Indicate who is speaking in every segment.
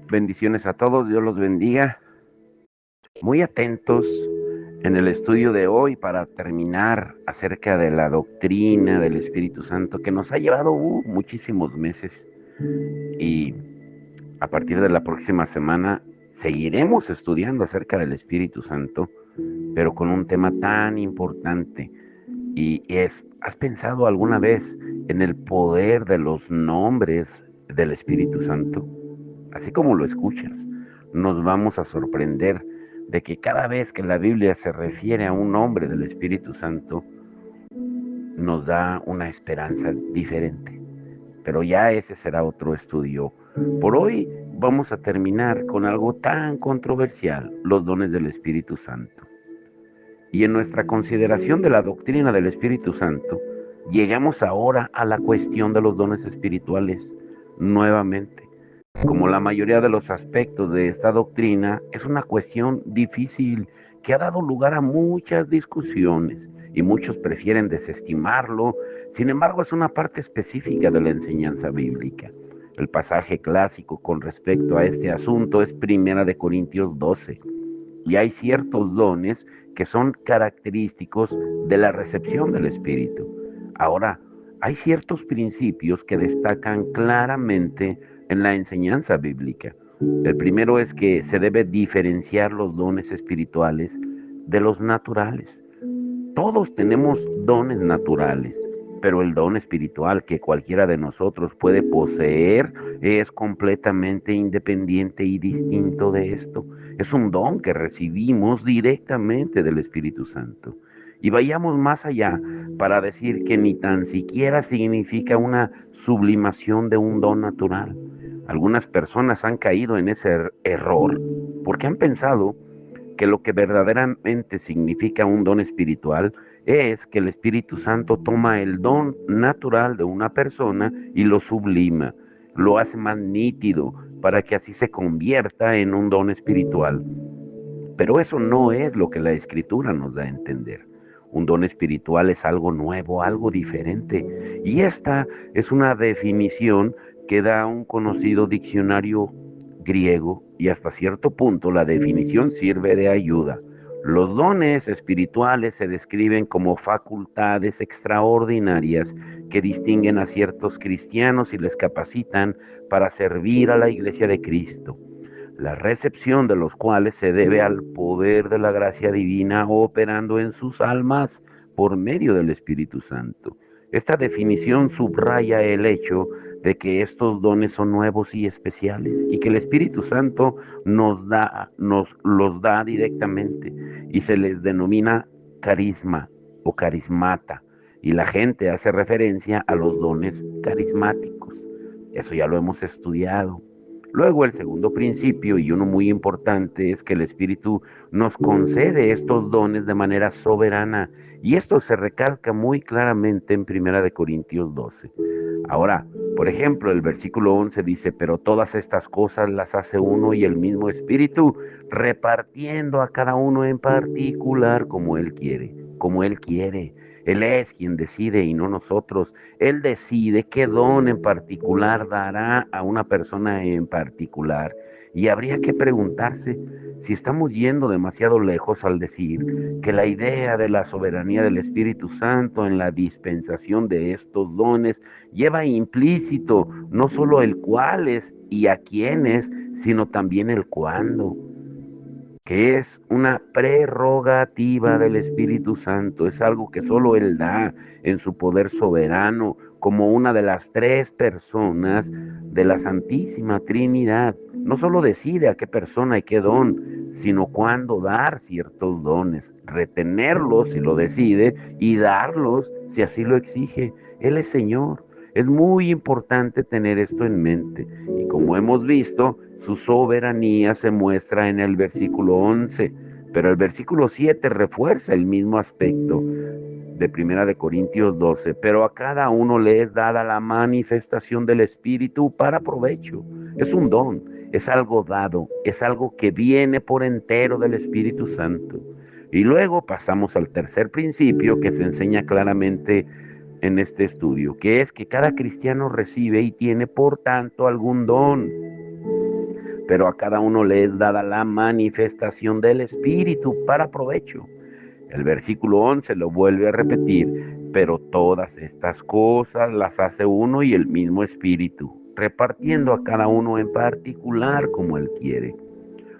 Speaker 1: Bendiciones a todos, Dios los bendiga. Muy atentos en el estudio de hoy para terminar acerca de la doctrina del Espíritu Santo que nos ha llevado muchísimos meses y a partir de la próxima semana seguiremos estudiando acerca del Espíritu Santo, pero con un tema tan importante y ¿has pensado alguna vez en el poder de los nombres del Espíritu Santo? Así como lo escuchas, nos vamos a sorprender de que cada vez que la Biblia se refiere a un nombre del Espíritu Santo, nos da una esperanza diferente. Pero ya ese será otro estudio. Por hoy vamos a terminar con algo tan controversial, los dones del Espíritu Santo. Y en nuestra consideración de la doctrina del Espíritu Santo, llegamos ahora a la cuestión de los dones espirituales nuevamente. Como la mayoría de los aspectos de esta doctrina, es una cuestión difícil que ha dado lugar a muchas discusiones y muchos prefieren desestimarlo. Sin embargo, es una parte específica de la enseñanza bíblica. El pasaje clásico con respecto a este asunto es Primera de Corintios 12. Y hay ciertos dones que son característicos de la recepción del Espíritu. Ahora, hay ciertos principios que destacan claramente en la enseñanza bíblica. El primero es que se debe diferenciar los dones espirituales de los naturales. Todos tenemos dones naturales, pero el don espiritual que cualquiera de nosotros puede poseer es completamente independiente y distinto de esto. Es un don que recibimos directamente del Espíritu Santo. Y vayamos más allá para decir que ni tan siquiera significa una sublimación de un don natural. Algunas personas han caído en ese error porque han pensado que lo que verdaderamente significa un don espiritual es que el Espíritu Santo toma el don natural de una persona y lo sublima, lo hace más nítido para que así se convierta en un don espiritual. Pero eso no es lo que la Escritura nos da a entender. Un don espiritual es algo nuevo, algo diferente. Y esta es una definición que da un conocido diccionario griego y hasta cierto punto la definición sirve de ayuda. Los dones espirituales se describen como facultades extraordinarias que distinguen a ciertos cristianos y les capacitan para servir a la iglesia de Cristo, la recepción de los cuales se debe al poder de la gracia divina operando en sus almas por medio del Espíritu Santo. Esta definición subraya el hecho de que estos dones son nuevos y especiales y que el Espíritu Santo nos los da directamente y se les denomina carisma o carismata y la gente hace referencia a los dones carismáticos. Eso ya lo hemos estudiado. Luego el segundo principio, y uno muy importante, es que el Espíritu nos concede estos dones de manera soberana. Y esto se recalca muy claramente en Primera de Corintios 12. Ahora, por ejemplo, el versículo 11 dice, pero todas estas cosas las hace uno y el mismo Espíritu, repartiendo a cada uno en particular como Él quiere, como Él quiere. Él es quien decide y no nosotros. Él decide qué don en particular dará a una persona en particular. Y habría que preguntarse si estamos yendo demasiado lejos al decir que la idea de la soberanía del Espíritu Santo en la dispensación de estos dones lleva implícito no solo el cuáles y a quiénes, sino también el cuándo, que es una prerrogativa del Espíritu Santo, es algo que solo Él da en su poder soberano, como una de las tres personas de la Santísima Trinidad. No solo decide a qué persona y qué don, sino cuándo dar ciertos dones, retenerlos si lo decide y darlos si así lo exige. Él es Señor. Es muy importante tener esto en mente. Y como hemos visto, su soberanía se muestra en el versículo 11, pero el versículo 7 refuerza el mismo aspecto de Primera de Corintios 12, pero a cada uno le es dada la manifestación del Espíritu para provecho. Es un don, es algo dado, es algo que viene por entero del Espíritu Santo. Y luego pasamos al tercer principio que se enseña claramente en este estudio, que es que cada cristiano recibe y tiene por tanto algún don. pero a cada uno le es dada la manifestación del Espíritu para provecho. El versículo 11 lo vuelve a repetir, pero todas estas cosas las hace uno y el mismo Espíritu, repartiendo a cada uno en particular como él quiere.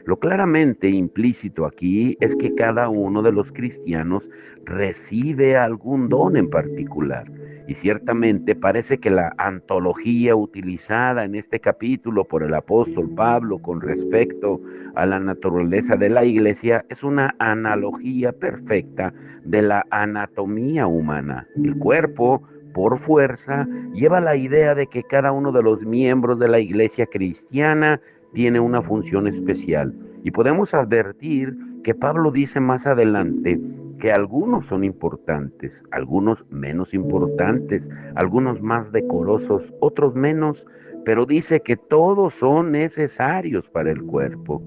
Speaker 1: Lo claramente implícito aquí es que cada uno de los cristianos recibe algún don en particular. Y ciertamente parece que la antología utilizada en este capítulo por el apóstol Pablo con respecto a la naturaleza de la iglesia es una analogía perfecta de la anatomía humana. El cuerpo, por fuerza, lleva la idea de que cada uno de los miembros de la iglesia cristiana tiene una función especial. Y podemos advertir que Pablo dice más adelante que algunos son importantes, algunos menos importantes, algunos más decorosos, otros menos, pero dice que todos son necesarios para el cuerpo.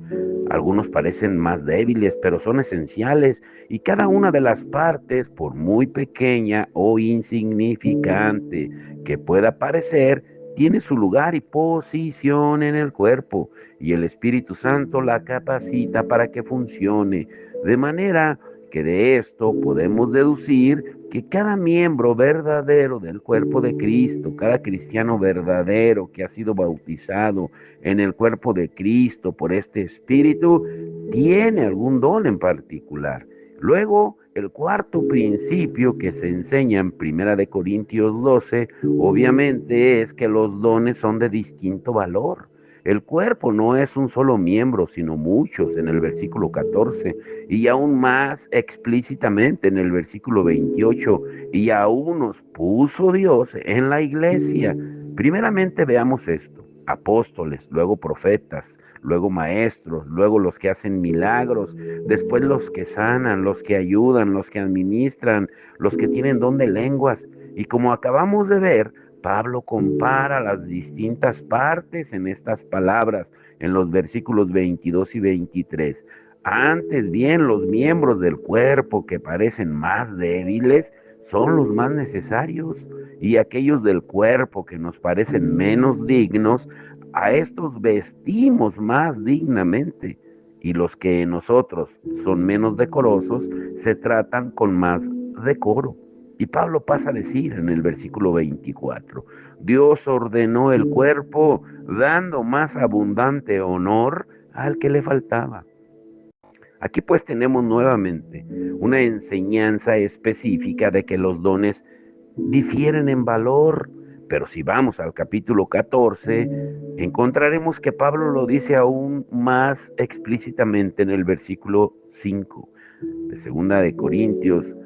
Speaker 1: Algunos parecen más débiles, pero son esenciales, y cada una de las partes, por muy pequeña o insignificante que pueda parecer, tiene su lugar y posición en el cuerpo, y el Espíritu Santo la capacita para que funcione, de manera que de esto podemos deducir que cada miembro verdadero del cuerpo de Cristo, cada cristiano verdadero que ha sido bautizado en el cuerpo de Cristo por este Espíritu, tiene algún don en particular. Luego, el cuarto principio que se enseña en Primera de Corintios 12, obviamente es que los dones son de distinto valor. El cuerpo no es un solo miembro, sino muchos en el versículo 14 y aún más explícitamente en el versículo 28, y aún nos puso Dios en la iglesia. Primeramente veamos esto: apóstoles, luego profetas, luego maestros, luego los que hacen milagros, después los que sanan, los que ayudan, los que administran, los que tienen don de lenguas. Y como acabamos de ver, Pablo compara las distintas partes en estas palabras, en los versículos 22 y 23. Antes bien, los miembros del cuerpo que parecen más débiles son los más necesarios, y aquellos del cuerpo que nos parecen menos dignos, a estos vestimos más dignamente, y los que en nosotros son menos decorosos se tratan con más decoro. Y Pablo pasa a decir en el versículo 24, Dios ordenó el cuerpo dando más abundante honor al que le faltaba. Aquí pues tenemos nuevamente una enseñanza específica de que los dones difieren en valor, pero si vamos al capítulo 14, encontraremos que Pablo lo dice aún más explícitamente en el versículo 5 de Segunda de Corintios,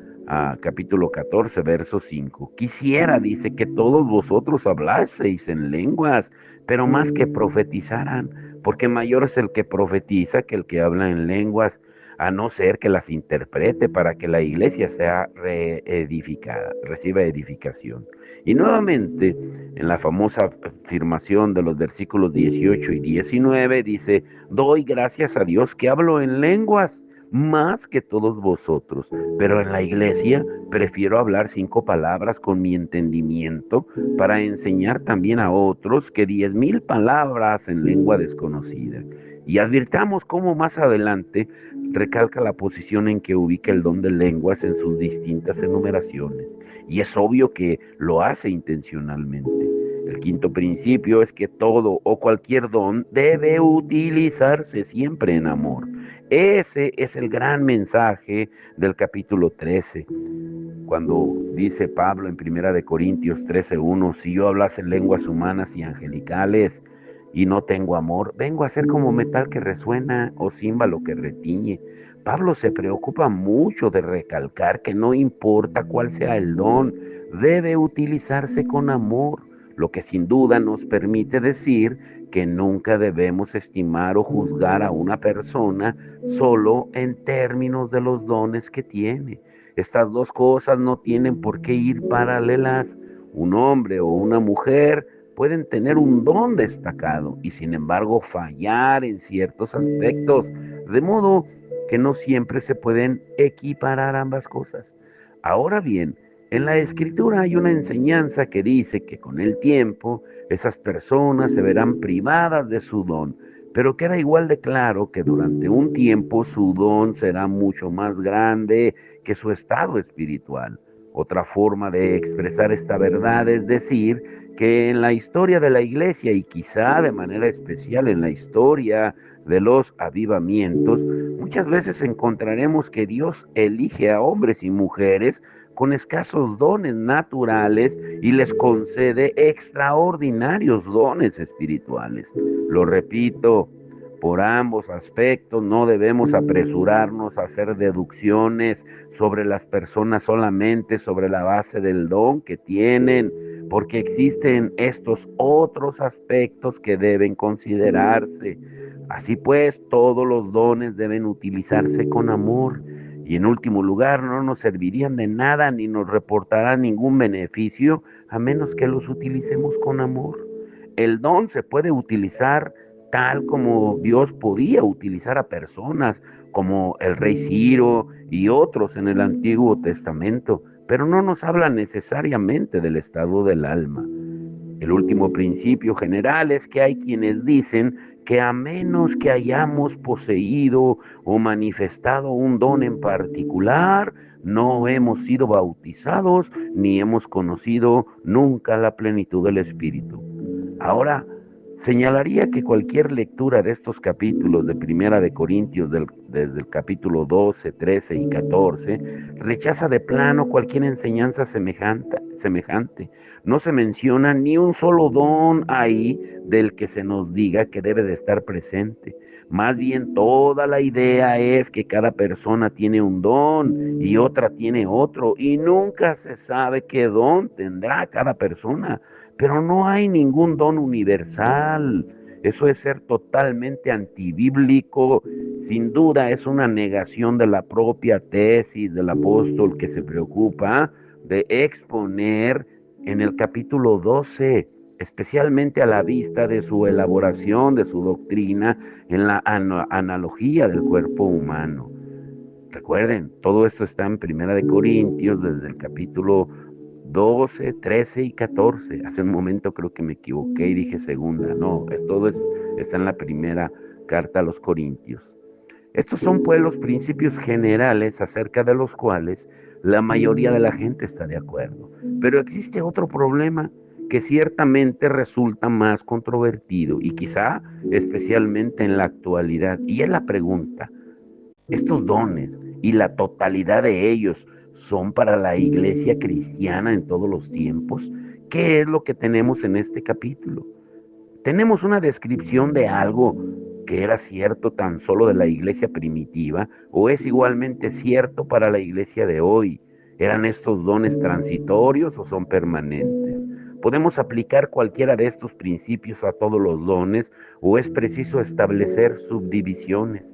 Speaker 1: capítulo 14, verso 5. Quisiera, dice, que todos vosotros hablaseis en lenguas, pero más que profetizaran, porque mayor es el que profetiza que el que habla en lenguas, a no ser que las interprete para que la iglesia sea reedificada, reciba edificación. Y nuevamente, en la famosa afirmación de los versículos 18 y 19, dice, doy gracias a Dios que hablo en lenguas más que todos vosotros, pero en la iglesia prefiero hablar 5 palabras con mi entendimiento para enseñar también a otros que 10,000 palabras en lengua desconocida. Y advirtamos cómo más adelante recalca la posición en que ubica el don de lenguas en sus distintas enumeraciones. Y es obvio que lo hace intencionalmente. El quinto principio es que todo o cualquier don debe utilizarse siempre en amor. Ese es el gran mensaje del capítulo 13, cuando dice Pablo en Primera de Corintios 13:1, si yo hablase lenguas humanas y angelicales y no tengo amor, vengo a ser como metal que resuena o címbalo que retiñe. Pablo se preocupa mucho de recalcar que no importa cuál sea el don, debe utilizarse con amor, lo que sin duda nos permite decir que nunca debemos estimar o juzgar a una persona solo en términos de los dones que tiene. Estas dos cosas no tienen por qué ir paralelas. Un hombre o una mujer pueden tener un don destacado y sin embargo fallar en ciertos aspectos, de modo que no siempre se pueden equiparar ambas cosas. Ahora bien, en la escritura hay una enseñanza que dice que con el tiempo esas personas se verán privadas de su don, pero queda igual de claro que durante un tiempo su don será mucho más grande que su estado espiritual. Otra forma de expresar esta verdad es decir que en la historia de la iglesia y quizá de manera especial en la historia de los avivamientos, muchas veces encontraremos que Dios elige a hombres y mujeres con escasos dones naturales y les concede extraordinarios dones espirituales. Lo repito, por ambos aspectos no debemos apresurarnos a hacer deducciones sobre las personas solamente sobre la base del don que tienen, porque existen estos otros aspectos que deben considerarse. Así pues, todos los dones deben utilizarse con amor y en último lugar no nos servirían de nada ni nos reportarán ningún beneficio a menos que los utilicemos con amor. El don se puede utilizar tal como Dios podía utilizar a personas como el rey Ciro y otros en el Antiguo Testamento, pero no nos habla necesariamente del estado del alma. El último principio general es que hay quienes dicen que a menos que hayamos poseído o manifestado un don en particular, no hemos sido bautizados ni hemos conocido nunca la plenitud del Espíritu. Ahora, señalaría que cualquier lectura de estos capítulos de Primera de Corintios, desde el capítulo 12, 13 y 14, rechaza de plano cualquier enseñanza semejante. No se menciona ni un solo don ahí del que se nos diga que debe de estar presente. Más bien toda la idea es que cada persona tiene un don y otra tiene otro y nunca se sabe qué don tendrá cada persona. Pero no hay ningún don universal. Eso es ser totalmente antibíblico. Sin duda es una negación de la propia tesis del apóstol que se preocupa de exponer en el capítulo 12, especialmente a la vista de su elaboración, de su doctrina en la analogía del cuerpo humano. Recuerden, todo esto está en Primera de Corintios, desde el capítulo 12, 13 y 14. Hace un momento creo que me equivoqué y dije segunda. No, está en la primera carta a los Corintios. Estos son pues los principios generales acerca de los cuales la mayoría de la gente está de acuerdo. Pero existe otro problema que ciertamente resulta más controvertido y quizá especialmente en la actualidad. Y es la pregunta, estos dones y la totalidad de ellos son para la iglesia cristiana en todos los tiempos. ¿Qué es lo que tenemos en este capítulo? Tenemos una descripción de algo que era cierto tan solo de la iglesia primitiva o es igualmente cierto para la iglesia de hoy. ¿Eran estos dones transitorios o son permanentes? ¿Podemos aplicar cualquiera de estos principios a todos los dones o es preciso establecer subdivisiones?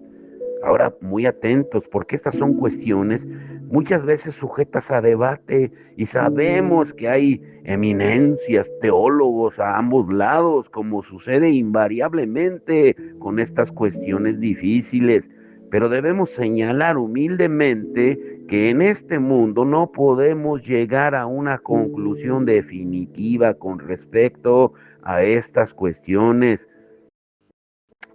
Speaker 1: Ahora, muy atentos, porque estas son cuestiones muchas veces sujetas a debate y sabemos que hay eminencias, teólogos a ambos lados, como sucede invariablemente con estas cuestiones difíciles. Pero debemos señalar humildemente que en este mundo no podemos llegar a una conclusión definitiva con respecto a estas cuestiones.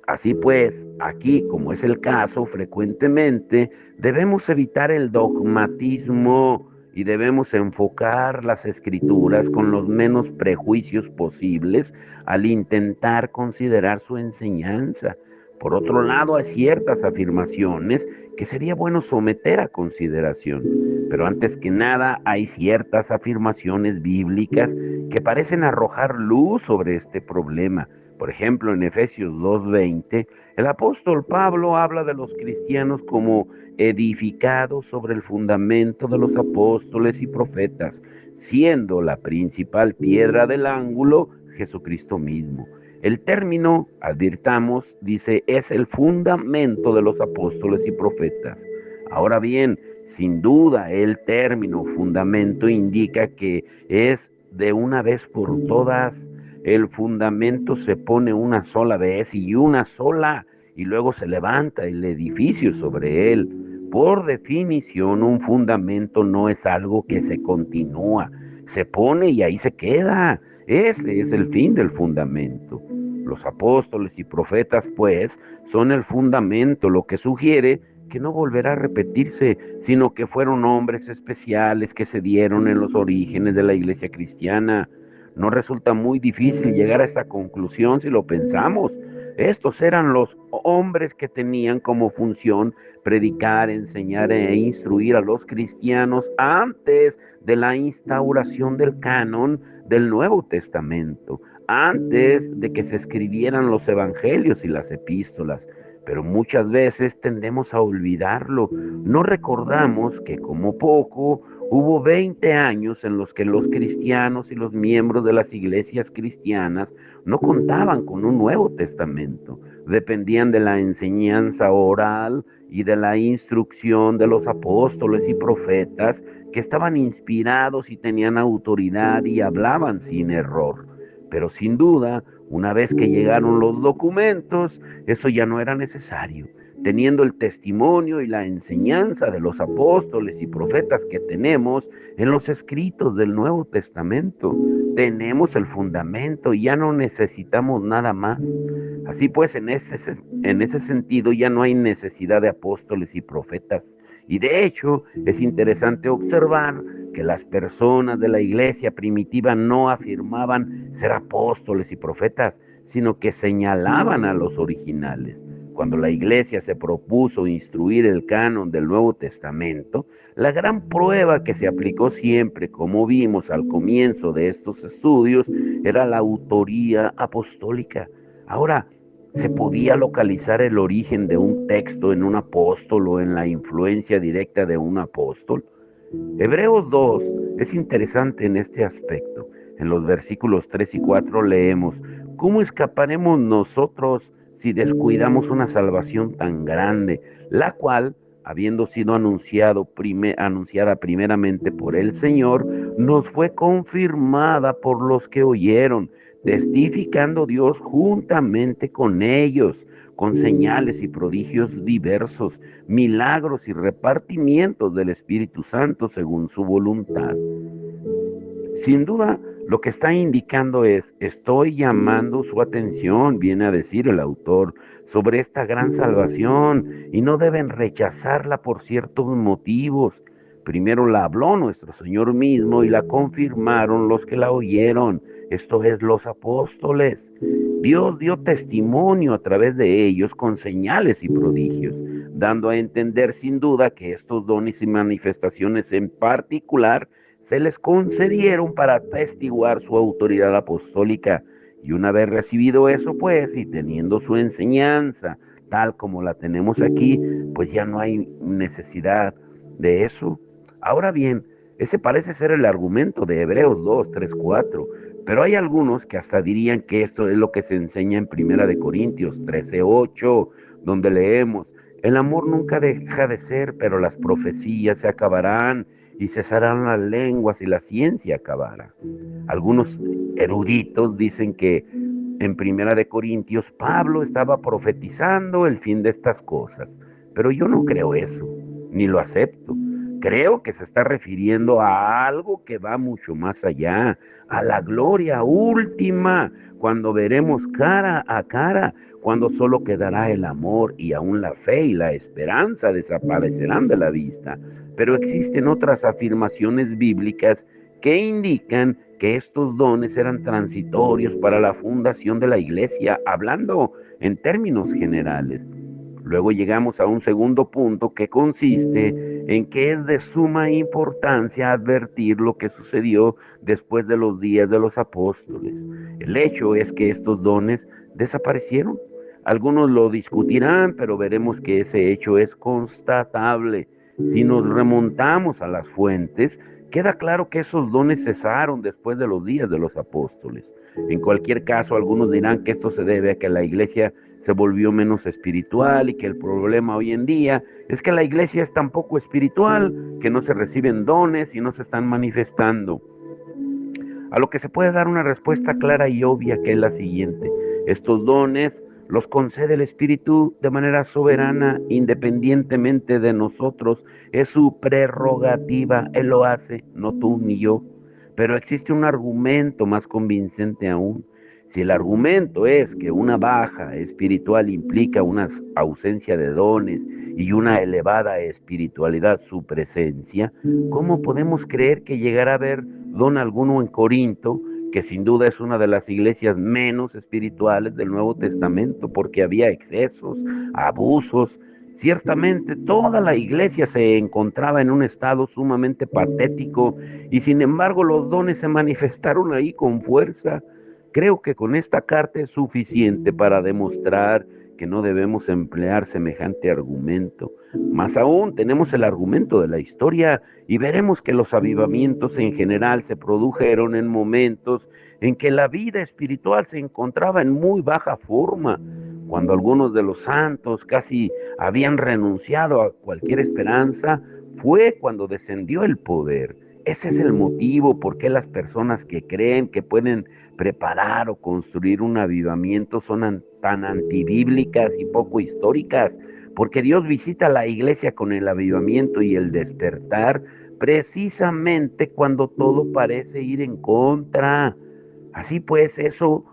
Speaker 1: Así pues, aquí, como es el caso, frecuentemente debemos evitar el dogmatismo y debemos enfocar las escrituras con los menos prejuicios posibles al intentar considerar su enseñanza. Por otro lado, hay ciertas afirmaciones que sería bueno someter a consideración, pero antes que nada hay ciertas afirmaciones bíblicas que parecen arrojar luz sobre este problema. Por ejemplo, en Efesios 2:20, el apóstol Pablo habla de los cristianos como edificados sobre el fundamento de los apóstoles y profetas, siendo la principal piedra del ángulo Jesucristo mismo. El término, advirtamos, dice, es el fundamento de los apóstoles y profetas. Ahora bien, sin duda el término fundamento indica que es de una vez por todas. El fundamento se pone una sola vez y una sola, y luego se levanta el edificio sobre él. Por definición, un fundamento no es algo que se continúa, se pone y ahí se queda. Ese es el fin del fundamento. Los apóstoles y profetas, pues, son el fundamento, lo que sugiere que no volverá a repetirse, sino que fueron hombres especiales que se dieron en los orígenes de la iglesia cristiana. No resulta muy difícil llegar a esta conclusión si lo pensamos. Estos eran los hombres que tenían como función predicar, enseñar e instruir a los cristianos antes de la instauración del canon del Nuevo Testamento, antes de que se escribieran los evangelios y las epístolas. Pero muchas veces tendemos a olvidarlo. No recordamos que como poco hubo 20 años en los que los cristianos y los miembros de las iglesias cristianas no contaban con un Nuevo Testamento. Dependían de la enseñanza oral y de la instrucción de los apóstoles y profetas que estaban inspirados y tenían autoridad y hablaban sin error. Pero sin duda, una vez que llegaron los documentos, eso ya no era necesario. Teniendo el testimonio y la enseñanza de los apóstoles y profetas que tenemos en los escritos del Nuevo Testamento, tenemos el fundamento y ya no necesitamos nada más. Así pues, en ese sentido ya no hay necesidad de apóstoles y profetas. Y de hecho, es interesante observar que las personas de la iglesia primitiva no afirmaban ser apóstoles y profetas, sino que señalaban a los originales. Cuando la iglesia se propuso instruir el canon del Nuevo Testamento, la gran prueba que se aplicó siempre, como vimos al comienzo de estos estudios, era la autoría apostólica. Ahora, ¿se podía localizar el origen de un texto en un apóstol o en la influencia directa de un apóstol? Hebreos 2 es interesante en este aspecto. En los versículos 3 y 4 leemos: ¿cómo escaparemos nosotros si descuidamos una salvación tan grande, la cual, habiendo sido anunciada primeramente por el Señor, nos fue confirmada por los que oyeron, testificando Dios juntamente con ellos, con señales y prodigios diversos, milagros y repartimientos del Espíritu Santo según su voluntad? Sin duda, lo que está indicando es: estoy llamando su atención, viene a decir el autor, sobre esta gran salvación, y no deben rechazarla por ciertos motivos. Primero la habló nuestro Señor mismo y la confirmaron los que la oyeron, esto es, los apóstoles. Dios dio testimonio a través de ellos con señales y prodigios, dando a entender sin duda que estos dones y manifestaciones en particular se les concedieron para atestiguar su autoridad apostólica. Y una vez recibido eso, pues, y teniendo su enseñanza tal como la tenemos aquí, pues ya no hay necesidad de eso. Ahora bien, ese parece ser el argumento de Hebreos 2, 3, 4, pero hay algunos que hasta dirían que esto es lo que se enseña en Primera de Corintios 13, 8, donde leemos: el amor nunca deja de ser, pero las profecías se acabarán y cesarán las lenguas y la ciencia acabará. Algunos eruditos dicen que en Primera de Corintios Pablo estaba profetizando el fin de estas cosas, pero yo no creo eso, ni lo acepto. Creo que se está refiriendo a algo que va mucho más allá, a la gloria última, cuando veremos cara a cara, cuando solo quedará el amor y aún la fe y la esperanza desaparecerán de la vista. Pero existen otras afirmaciones bíblicas que indican que estos dones eran transitorios para la fundación de la iglesia, hablando en términos generales. Luego llegamos a un segundo punto que consiste en que es de suma importancia advertir lo que sucedió después de los días de los apóstoles. El hecho es que estos dones desaparecieron. Algunos lo discutirán, pero veremos que ese hecho es constatable. Si nos remontamos a las fuentes, queda claro que esos dones cesaron después de los días de los apóstoles. En cualquier caso, algunos dirán que esto se debe a que la iglesia se volvió menos espiritual y que el problema hoy en día es que la iglesia es tan poco espiritual que no se reciben dones y no se están manifestando. A lo que se puede dar una respuesta clara y obvia, que es la siguiente: estos dones los concede el Espíritu de manera soberana, independientemente de nosotros. Es su prerrogativa, Él lo hace, no tú ni yo. Pero existe un argumento más convincente aún. Si el argumento es que una baja espiritual implica una ausencia de dones y una elevada espiritualidad su presencia, ¿cómo podemos creer que llegará a haber don alguno en Corinto, que sin duda es una de las iglesias menos espirituales del Nuevo Testamento, porque había excesos, abusos? Ciertamente toda la iglesia se encontraba en un estado sumamente patético y sin embargo los dones se manifestaron ahí con fuerza. Creo que con esta carta es suficiente para demostrar que no debemos emplear semejante argumento. Más aún, tenemos el argumento de la historia y veremos que los avivamientos en general se produjeron en momentos en que la vida espiritual se encontraba en muy baja forma, cuando algunos de los santos casi habían renunciado a cualquier esperanza. Fue cuando descendió el poder. Ese es el motivo por qué las personas que creen que pueden preparar o construir un avivamiento son tan antibíblicas y poco históricas, porque Dios visita a la iglesia con el avivamiento y el despertar precisamente cuando todo parece ir en contra. Así pues, eso,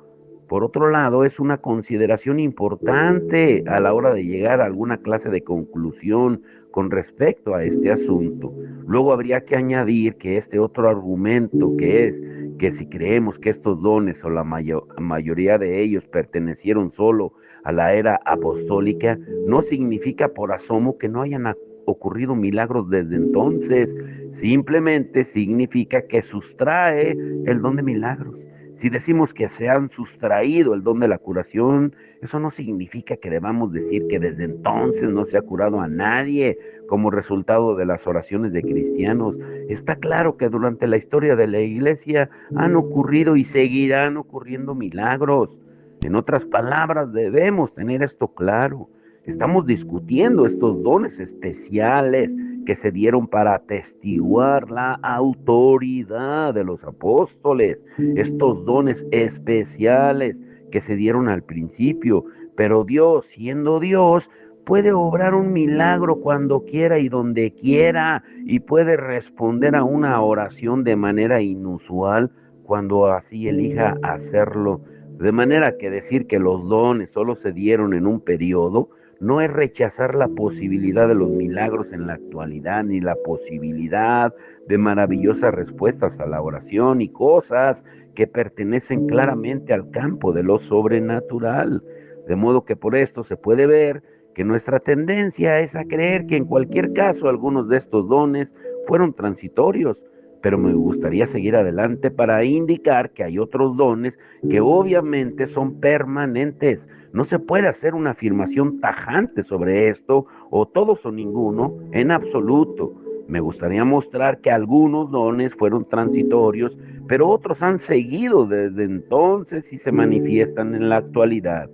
Speaker 1: por otro lado, es una consideración importante a la hora de llegar a alguna clase de conclusión con respecto a este asunto. Luego habría que añadir que este otro argumento, que es que si creemos que estos dones o la mayoría de ellos pertenecieron solo a la era apostólica, no significa por asomo que no hayan ocurrido milagros desde entonces. Simplemente significa que sustrae el don de milagros. Si decimos que se han sustraído el don de la curación, eso no significa que debamos decir que desde entonces no se ha curado a nadie como resultado de las oraciones de cristianos. Está claro que durante la historia de la iglesia han ocurrido y seguirán ocurriendo milagros. En otras palabras, debemos tener esto claro. Estamos discutiendo estos dones especiales que se dieron para atestiguar la autoridad de los apóstoles, estos dones especiales que se dieron al principio, pero Dios, siendo Dios, puede obrar un milagro cuando quiera y donde quiera, y puede responder a una oración de manera inusual cuando así elija hacerlo. De manera que decir que los dones solo se dieron en un periodo no es rechazar la posibilidad de los milagros en la actualidad, ni la posibilidad de maravillosas respuestas a la oración y cosas que pertenecen claramente al campo de lo sobrenatural. De modo que por esto se puede ver que nuestra tendencia es a creer que en cualquier caso algunos de estos dones fueron transitorios, pero me gustaría seguir adelante para indicar que hay otros dones que obviamente son permanentes. No se puede hacer una afirmación tajante sobre esto, o todos o ninguno, en absoluto. Me gustaría mostrar que algunos dones fueron transitorios, pero otros han seguido desde entonces y se manifiestan en la actualidad.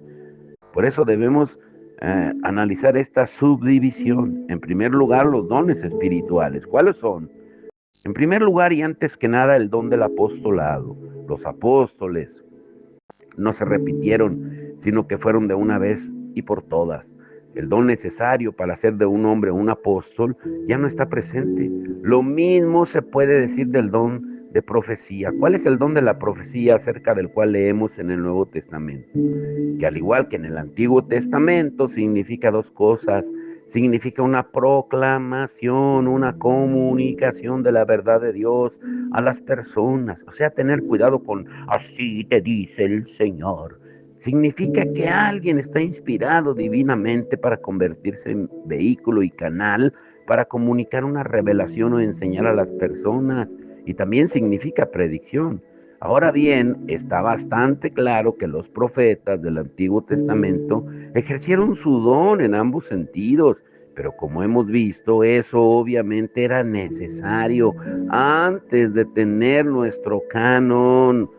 Speaker 1: Por eso debemos analizar esta subdivisión. En primer lugar, los dones espirituales. ¿Cuáles son? En primer lugar y antes que nada, el don del apostolado. Los apóstoles no se repitieron, sino que fueron de una vez y por todas. El don necesario para hacer de un hombre un apóstol ya no está presente. Lo mismo se puede decir del don de profecía. ¿Cuál es el don de la profecía acerca del cual leemos en el Nuevo Testamento? Que al igual que en el Antiguo Testamento significa dos cosas. Significa una proclamación, una comunicación de la verdad de Dios a las personas. O sea, tener cuidado con así te dice el Señor. Significa que alguien está inspirado divinamente para convertirse en vehículo y canal para comunicar una revelación o enseñar a las personas. Y también significa predicción. Ahora bien, está bastante claro que los profetas del Antiguo Testamento ejercieron su don en ambos sentidos, pero como hemos visto, eso obviamente era necesario antes de tener nuestro canon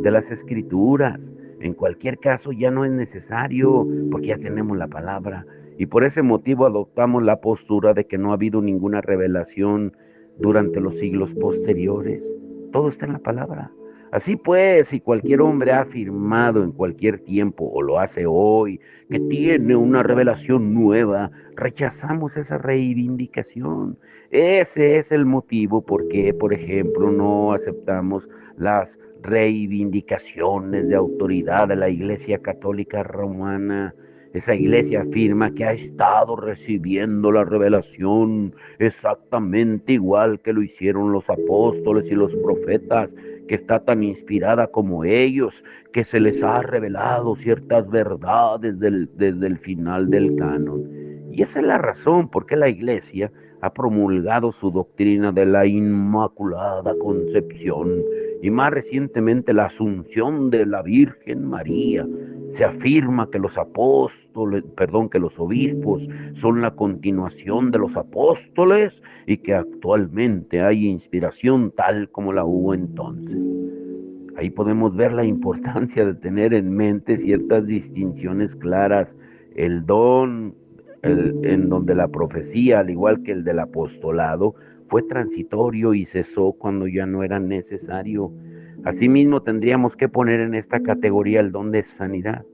Speaker 1: de las Escrituras. En cualquier caso, ya no es necesario porque ya tenemos la palabra. Y por ese motivo adoptamos la postura de que no ha habido ninguna revelación durante los siglos posteriores. Todo está en la palabra. Así pues, si cualquier hombre ha afirmado en cualquier tiempo o lo hace hoy que tiene una revelación nueva, rechazamos esa reivindicación. Ese es el motivo por qué, por ejemplo, no aceptamos las reivindicaciones de autoridad de la Iglesia Católica Romana. Esa iglesia afirma que ha estado recibiendo la revelación exactamente igual que lo hicieron los apóstoles y los profetas, que está tan inspirada como ellos, que se les ha revelado ciertas verdades desde el final del canon. Y esa es la razón por qué la iglesia ha promulgado su doctrina de la Inmaculada Concepción y más recientemente la Asunción de la Virgen María. Se afirma que los apóstoles, perdón, que los obispos son la continuación de los apóstoles y que actualmente hay inspiración tal como la hubo entonces. Ahí podemos ver la importancia de tener en mente ciertas distinciones claras. El don, en donde la profecía, al igual que el del apostolado, fue transitorio y cesó cuando ya no era necesario. Asimismo, tendríamos que poner en esta categoría el don de sanidad.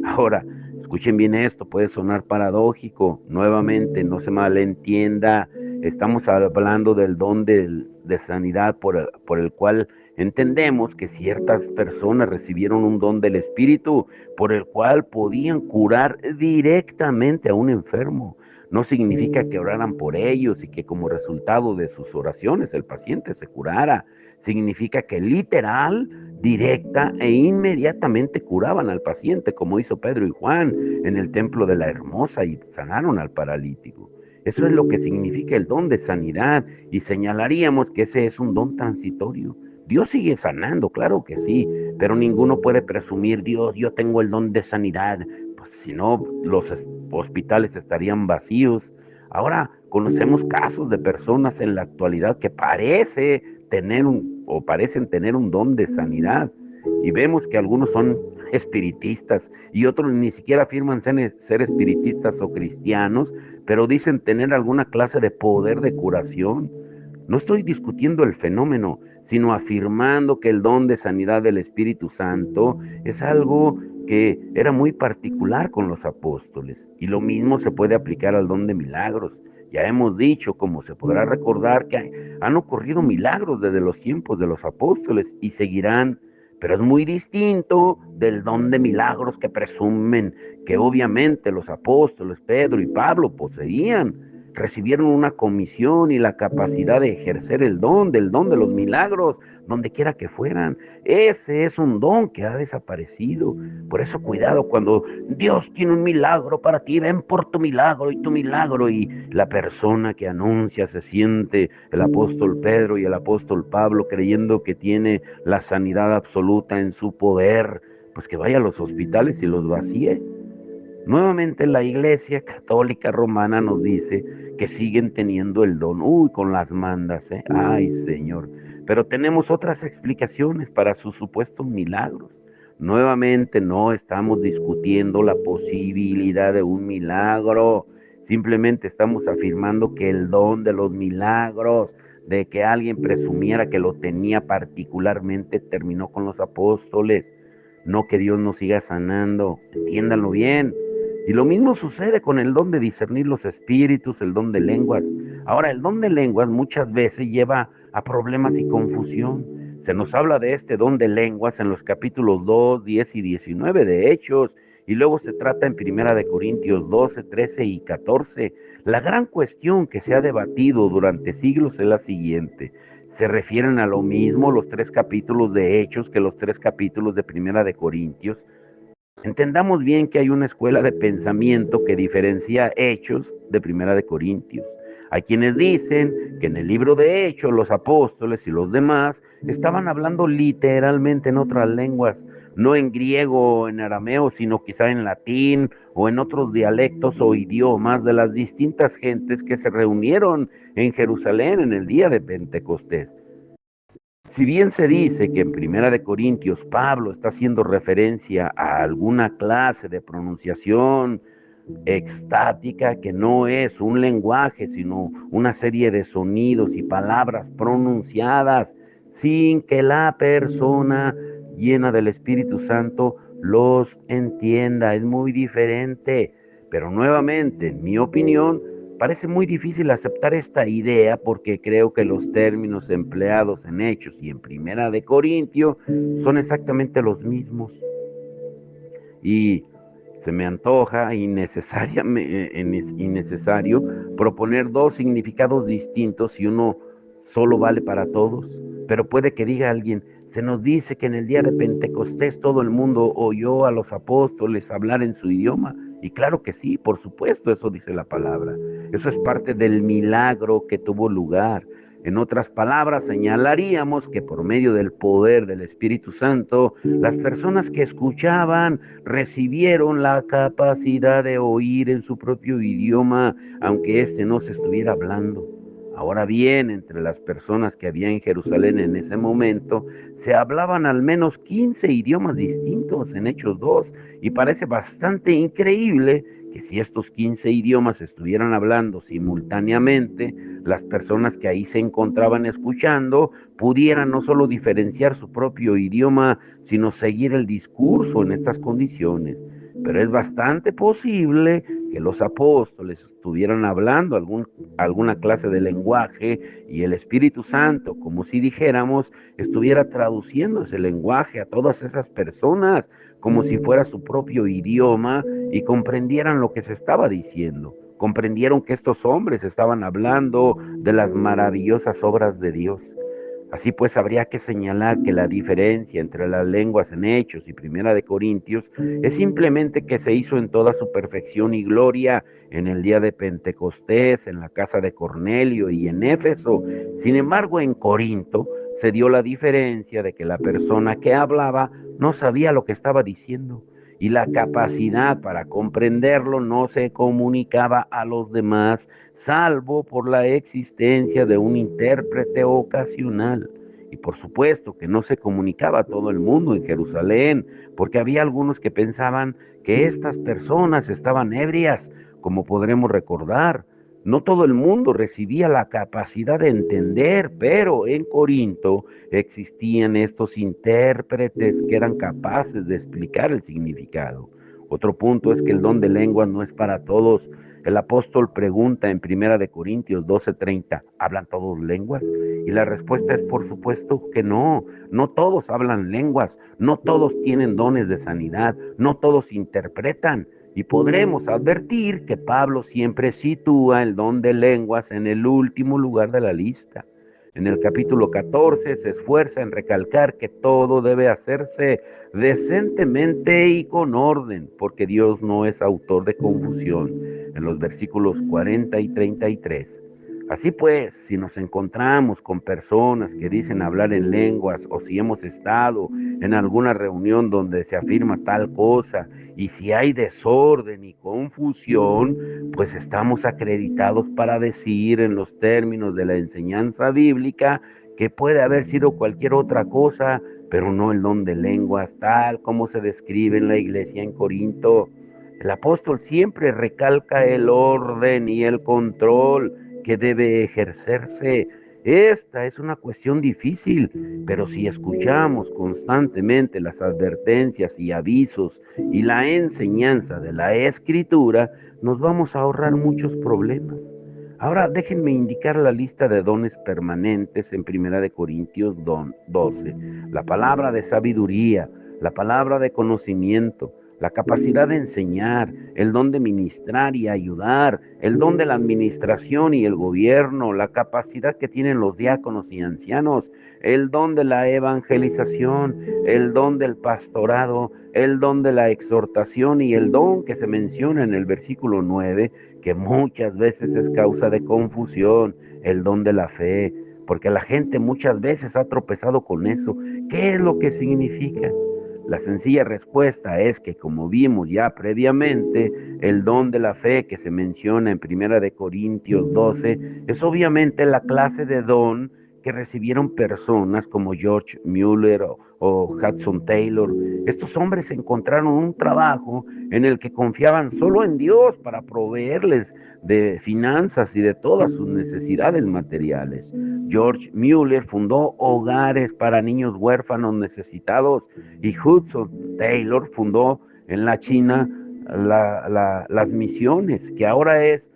Speaker 1: Ahora, escuchen bien esto, puede sonar paradójico. Nuevamente, no se malentienda, estamos hablando del don de sanidad por el cual entendemos que ciertas personas recibieron un don del Espíritu por el cual podían curar directamente a un enfermo. No significa que oraran por ellos y que como resultado de sus oraciones el paciente se curara. Significa que literal, directa e inmediatamente curaban al paciente, como hizo Pedro y Juan en el templo de la Hermosa y sanaron al paralítico. Eso es lo que significa el don de sanidad y señalaríamos que ese es un don transitorio. Dios sigue sanando, claro que sí, pero ninguno puede presumir, Dios, yo tengo el don de sanidad, pues si no, los hospitales estarían vacíos. Ahora conocemos casos de personas en la actualidad que parecen tener un don de sanidad y vemos que algunos son espiritistas y otros ni siquiera afirman ser espiritistas o cristianos, pero dicen tener alguna clase de poder de curación. No estoy discutiendo el fenómeno, sino afirmando que el don de sanidad del Espíritu Santo es algo que era muy particular con los apóstoles. Y lo mismo se puede aplicar al don de milagros. Ya hemos dicho, como se podrá recordar, que han ocurrido milagros desde los tiempos de los apóstoles y seguirán, pero es muy distinto del don de milagros que presumen que obviamente los apóstoles Pedro y Pablo poseían. Recibieron una comisión y la capacidad de ejercer del don de los milagros, donde quiera que fueran. Ese es un don que ha desaparecido. Por eso cuidado cuando Dios tiene un milagro para ti, ven por tu milagro y tu milagro. Y la persona que anuncia se siente el apóstol Pedro y el apóstol Pablo creyendo que tiene la sanidad absoluta en su poder, pues que vaya a los hospitales y los vacíe. Nuevamente la Iglesia Católica Romana nos dice que siguen teniendo el don. Uy, con las mandas, ¿eh? Ay, Señor. Pero tenemos otras explicaciones para sus supuestos milagros. Nuevamente no estamos discutiendo la posibilidad de un milagro. Simplemente estamos afirmando que el don de los milagros, de que alguien presumiera que lo tenía particularmente, terminó con los apóstoles. No que Dios nos siga sanando. Entiéndanlo bien. Y lo mismo sucede con el don de discernir los espíritus, el don de lenguas. Ahora, el don de lenguas muchas veces lleva a problemas y confusión. Se nos habla de este don de lenguas en los capítulos 2, 10 y 19 de Hechos, y luego se trata en Primera de Corintios 12, 13 y 14. La gran cuestión que se ha debatido durante siglos es la siguiente. ¿Se refieren a lo mismo los tres capítulos de Hechos que los tres capítulos de Primera de Corintios? Entendamos bien que hay una escuela de pensamiento que diferencia Hechos de Primera de Corintios. Hay quienes dicen que en el libro de Hechos los apóstoles y los demás estaban hablando literalmente en otras lenguas, no en griego o en arameo, sino quizá en latín o en otros dialectos o idiomas de las distintas gentes que se reunieron en Jerusalén en el día de Pentecostés. Si bien se dice que en Primera de Corintios Pablo está haciendo referencia a alguna clase de pronunciación extática que no es un lenguaje, sino una serie de sonidos y palabras pronunciadas, sin que la persona llena del Espíritu Santo los entienda. Es muy diferente. Pero nuevamente, en mi opinión, parece muy difícil aceptar esta idea porque creo que los términos empleados en Hechos y en Primera de Corintios son exactamente los mismos. Y se me antoja innecesario proponer dos significados distintos y uno solo vale para todos. Pero puede que diga alguien, se nos dice que en el día de Pentecostés todo el mundo oyó a los apóstoles hablar en su idioma. Y claro que sí, por supuesto, eso dice la palabra. Eso es parte del milagro que tuvo lugar. En otras palabras, señalaríamos que por medio del poder del Espíritu Santo, las personas que escuchaban recibieron la capacidad de oír en su propio idioma, aunque éste no se estuviera hablando. Ahora bien, entre las personas que había en Jerusalén en ese momento, se hablaban al menos 15 idiomas distintos en Hechos 2, y parece bastante increíble que si estos 15 idiomas estuvieran hablando simultáneamente, las personas que ahí se encontraban escuchando pudieran no solo diferenciar su propio idioma, sino seguir el discurso en estas condiciones. Pero es bastante posible que los apóstoles estuvieran hablando alguna clase de lenguaje y el Espíritu Santo, como si dijéramos, estuviera traduciendo ese lenguaje a todas esas personas como si fuera su propio idioma y comprendieran lo que se estaba diciendo. Comprendieron que estos hombres estaban hablando de las maravillosas obras de Dios. Así pues, habría que señalar que la diferencia entre las lenguas en Hechos y Primera de Corintios es simplemente que se hizo en toda su perfección y gloria en el día de Pentecostés, en la casa de Cornelio y en Éfeso. Sin embargo, en Corinto se dio la diferencia de que la persona que hablaba no sabía lo que estaba diciendo y la capacidad para comprenderlo no se comunicaba a los demás, salvo por la existencia de un intérprete ocasional. Y por supuesto que no se comunicaba a todo el mundo en Jerusalén, porque había algunos que pensaban que estas personas estaban ebrias, como podremos recordar. No todo el mundo recibía la capacidad de entender, pero en Corinto existían estos intérpretes que eran capaces de explicar el significado. Otro punto es que el don de lenguas no es para todos. El apóstol pregunta en Primera de Corintios 12:30, ¿hablan todos lenguas? Y la respuesta es por supuesto que no. No todos hablan lenguas, no todos tienen dones de sanidad, no todos interpretan. Y podremos advertir que Pablo siempre sitúa el don de lenguas en el último lugar de la lista. En el capítulo 14 se esfuerza en recalcar que todo debe hacerse decentemente y con orden, porque Dios no es autor de confusión, en los versículos 40 y 33. Así pues, si nos encontramos con personas que dicen hablar en lenguas o si hemos estado en alguna reunión donde se afirma tal cosa y si hay desorden y confusión, pues estamos acreditados para decir en los términos de la enseñanza bíblica que puede haber sido cualquier otra cosa, pero no el don de lenguas tal como se describe en la iglesia en Corinto. El apóstol siempre recalca el orden y el control que debe ejercerse. Esta es una cuestión difícil, pero si escuchamos constantemente las advertencias y avisos y la enseñanza de la Escritura, nos vamos a ahorrar muchos problemas. Ahora déjenme indicar la lista de dones permanentes en Primera de Corintios 12. La palabra de sabiduría, la palabra de conocimiento, la capacidad de enseñar, el don de ministrar y ayudar, el don de la administración y el gobierno, la capacidad que tienen los diáconos y ancianos, el don de la evangelización, el don del pastorado, el don de la exhortación y el don que se menciona en el versículo 9, que muchas veces es causa de confusión, el don de la fe, porque la gente muchas veces ha tropezado con eso. ¿Qué es lo que significa? La sencilla respuesta es que, como vimos ya previamente, el don de la fe que se menciona en Primera de Corintios 12 es obviamente la clase de don que recibieron personas como George Mueller o Hudson Taylor. Estos hombres encontraron un trabajo en el que confiaban solo en Dios para proveerles de finanzas y de todas sus necesidades materiales. George Mueller fundó hogares para niños huérfanos necesitados y Hudson Taylor fundó en la China las misiones, que ahora es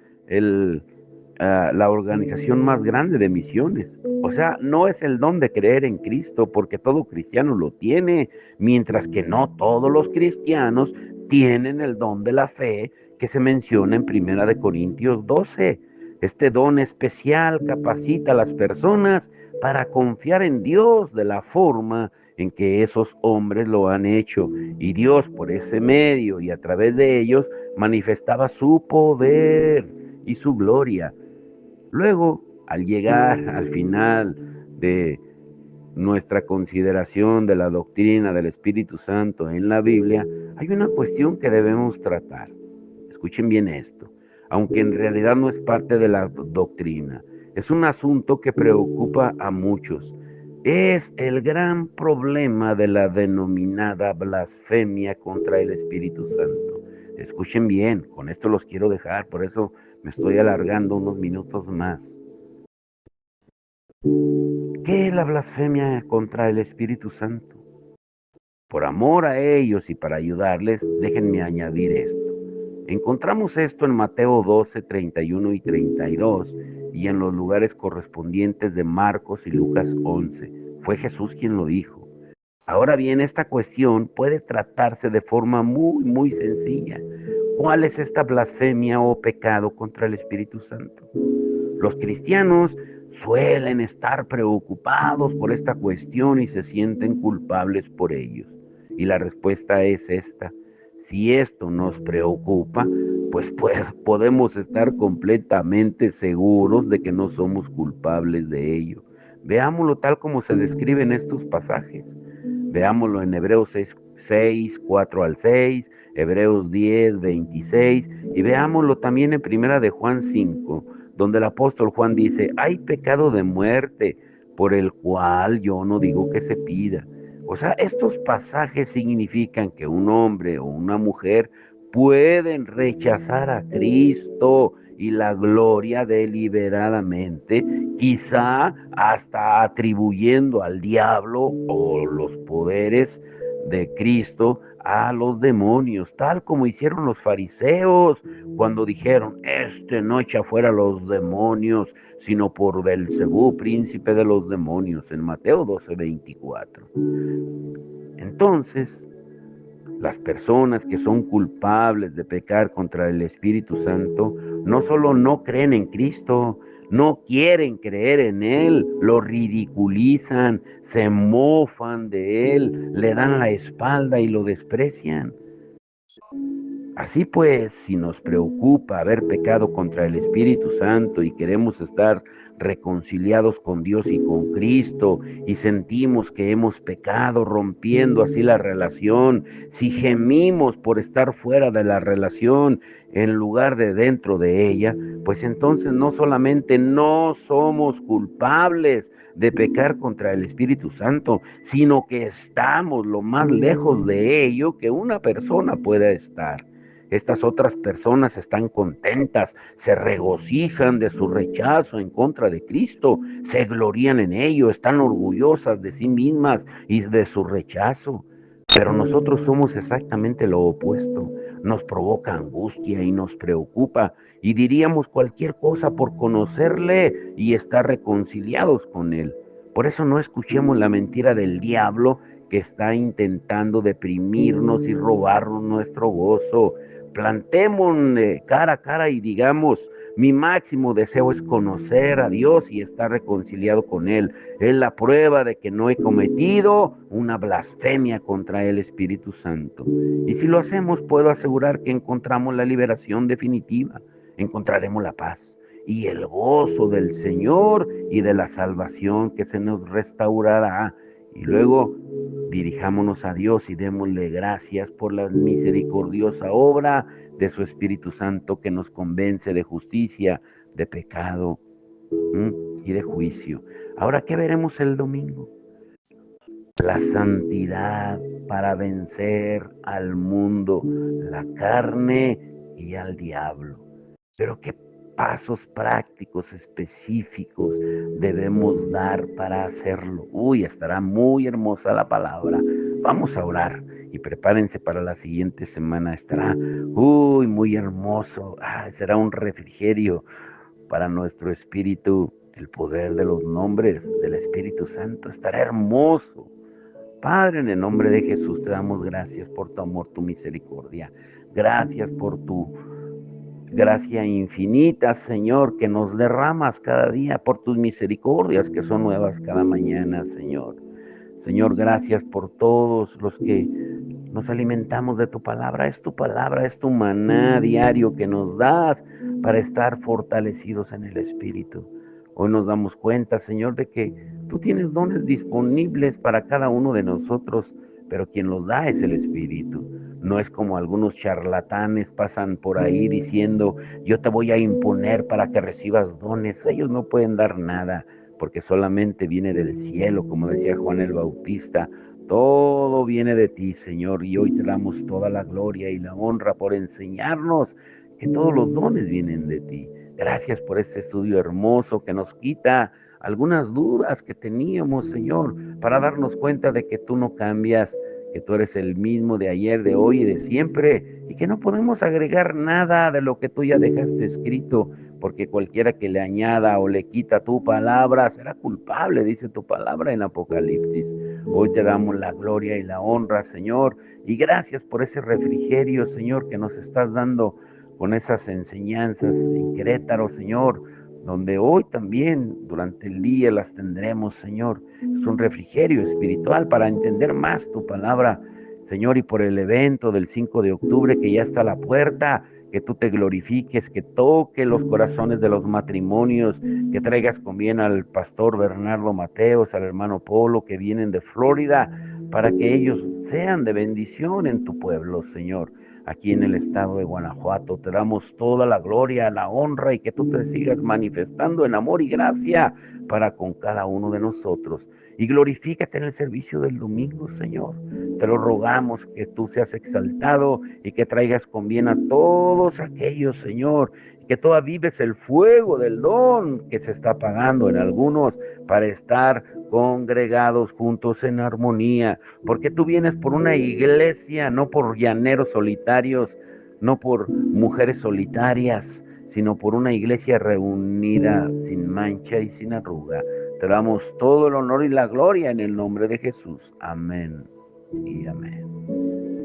Speaker 1: la organización más grande de misiones. O sea, no es el don de creer en Cristo, porque todo cristiano lo tiene, mientras que no todos los cristianos tienen el don de la fe que se menciona en Primera de Corintios 12. Este don especial capacita a las personas para confiar en Dios de la forma en que esos hombres lo han hecho. Y Dios, por ese medio y a través de ellos, manifestaba su poder y su gloria. Luego, al llegar al final de nuestra consideración de la doctrina del Espíritu Santo en la Biblia, hay una cuestión que debemos tratar. Escuchen bien esto, aunque en realidad no es parte de la doctrina, es un asunto que preocupa a muchos. Es el gran problema de la denominada blasfemia contra el Espíritu Santo. Escuchen bien, con esto los quiero dejar, por eso me estoy alargando unos minutos más. ¿Qué es la blasfemia contra el Espíritu Santo? Por amor a ellos y para ayudarles, déjenme añadir esto. Encontramos esto en Mateo 12, 31 y 32 y en los lugares correspondientes de Marcos y Lucas 11. Fue Jesús quien lo dijo. Ahora bien, esta cuestión puede tratarse de forma muy sencilla. ¿Cuál es esta blasfemia o pecado contra el Espíritu Santo? Los cristianos suelen estar preocupados por esta cuestión y se sienten culpables por ellos. Y la respuesta es esta. Si esto nos preocupa, pues podemos estar completamente seguros de que no somos culpables de ello. Veámoslo tal como se describe en estos pasajes. Veámoslo en Hebreos 6, 4 al 6, Hebreos 10, 26, y veámoslo también en Primera de Juan 5, donde el apóstol Juan dice, hay pecado de muerte, por el cual yo no digo que se pida. O sea, estos pasajes significan que un hombre o una mujer pueden rechazar a Cristo y la gloria deliberadamente, quizá hasta atribuyendo al diablo o los poderes de Cristo a los demonios, tal como hicieron los fariseos cuando dijeron, este no echa fuera los demonios, sino por Belcebú, príncipe de los demonios, en Mateo 12:24. Entonces, las personas que son culpables de pecar contra el Espíritu Santo no solo no creen en Cristo, no quieren creer en Él, lo ridiculizan, se mofan de Él, le dan la espalda y lo desprecian. Así pues, si nos preocupa haber pecado contra el Espíritu Santo y queremos estar reconciliados con Dios y con Cristo y sentimos que hemos pecado rompiendo así la relación, si gemimos por estar fuera de la relación en lugar de dentro de ella, pues entonces no solamente no somos culpables de pecar contra el Espíritu Santo, sino que estamos lo más lejos de ello que una persona pueda estar. Estas otras personas están contentas, se regocijan de su rechazo en contra de Cristo, se glorían en ello, están orgullosas de sí mismas y de su rechazo. Pero nosotros somos exactamente lo opuesto. Nos provoca angustia y nos preocupa y diríamos cualquier cosa por conocerle y estar reconciliados con él. Por eso no escuchemos la mentira del diablo que está intentando deprimirnos y robarnos nuestro gozo. Plantémosle cara a cara y digamos, mi máximo deseo es conocer a Dios y estar reconciliado con Él. Es la prueba de que no he cometido una blasfemia contra el Espíritu Santo. Y si lo hacemos, puedo asegurar que encontramos la liberación definitiva, encontraremos la paz y el gozo del Señor y de la salvación que se nos restaurará. Y luego dirijámonos a Dios y démosle gracias por la misericordiosa obra de su Espíritu Santo que nos convence de justicia, de pecado y de juicio. Ahora, ¿qué veremos el domingo? la santidad para vencer al mundo, la carne y al diablo. Pero ¿qué pasos prácticos específicos debemos dar para hacerlo? Uy, estará muy hermosa la palabra. Vamos a orar y prepárense para la siguiente semana. Estará, muy hermoso. Será un refrigerio para nuestro espíritu. El poder de los nombres del Espíritu Santo estará hermoso. Padre, en el nombre de Jesús te damos gracias por tu amor, tu misericordia. Gracias por tu gracia infinita, Señor, que nos derramas cada día, por tus misericordias que son nuevas cada mañana, Señor. Señor, gracias por todos los que nos alimentamos de tu palabra, es tu maná diario que nos das para estar fortalecidos en el Espíritu. Hoy nos damos cuenta, Señor, de que tú tienes dones disponibles para cada uno de nosotros, pero quien los da es el Espíritu. No es como algunos charlatanes pasan por ahí diciendo, yo te voy a imponer para que recibas dones. Ellos no pueden dar nada, porque solamente viene del cielo, como decía Juan el Bautista. Todo viene de ti, Señor, y hoy te damos toda la gloria y la honra por enseñarnos que todos los dones vienen de ti. Gracias por este estudio hermoso que nos quita algunas dudas que teníamos, Señor, para darnos cuenta de que tú no cambias, que tú eres el mismo de ayer, de hoy y de siempre, y que no podemos agregar nada de lo que tú ya dejaste escrito, porque cualquiera que le añada o le quita tu palabra será culpable, dice tu palabra en Apocalipsis. Hoy te damos la gloria y la honra, Señor, y gracias por ese refrigerio, Señor, que nos estás dando con esas enseñanzas en Querétaro, Señor, donde hoy también durante el día las tendremos, Señor. Es un refrigerio espiritual para entender más tu palabra, Señor, y por el evento del 5 de octubre que ya está a la puerta, que tú te glorifiques, que toque los corazones de los matrimonios, que traigas con bien al pastor Bernardo Mateos, al hermano Polo, que vienen de Florida, para que ellos sean de bendición en tu pueblo, Señor. Aquí en el estado de Guanajuato te damos toda la gloria, la honra y que tú te sigas manifestando en amor y gracia para con cada uno de nosotros. Y glorifícate en el servicio del domingo, Señor. Te lo rogamos que tú seas exaltado y que traigas con bien a todos aquellos, Señor, y que tú avives el fuego del don que se está apagando en algunos para estar congregados juntos en armonía, porque tú vienes por una iglesia, no por llaneros solitarios, no por mujeres solitarias, sino por una iglesia reunida sin mancha y sin arruga. Te damos todo el honor y la gloria en el nombre de Jesús. Amén y amén.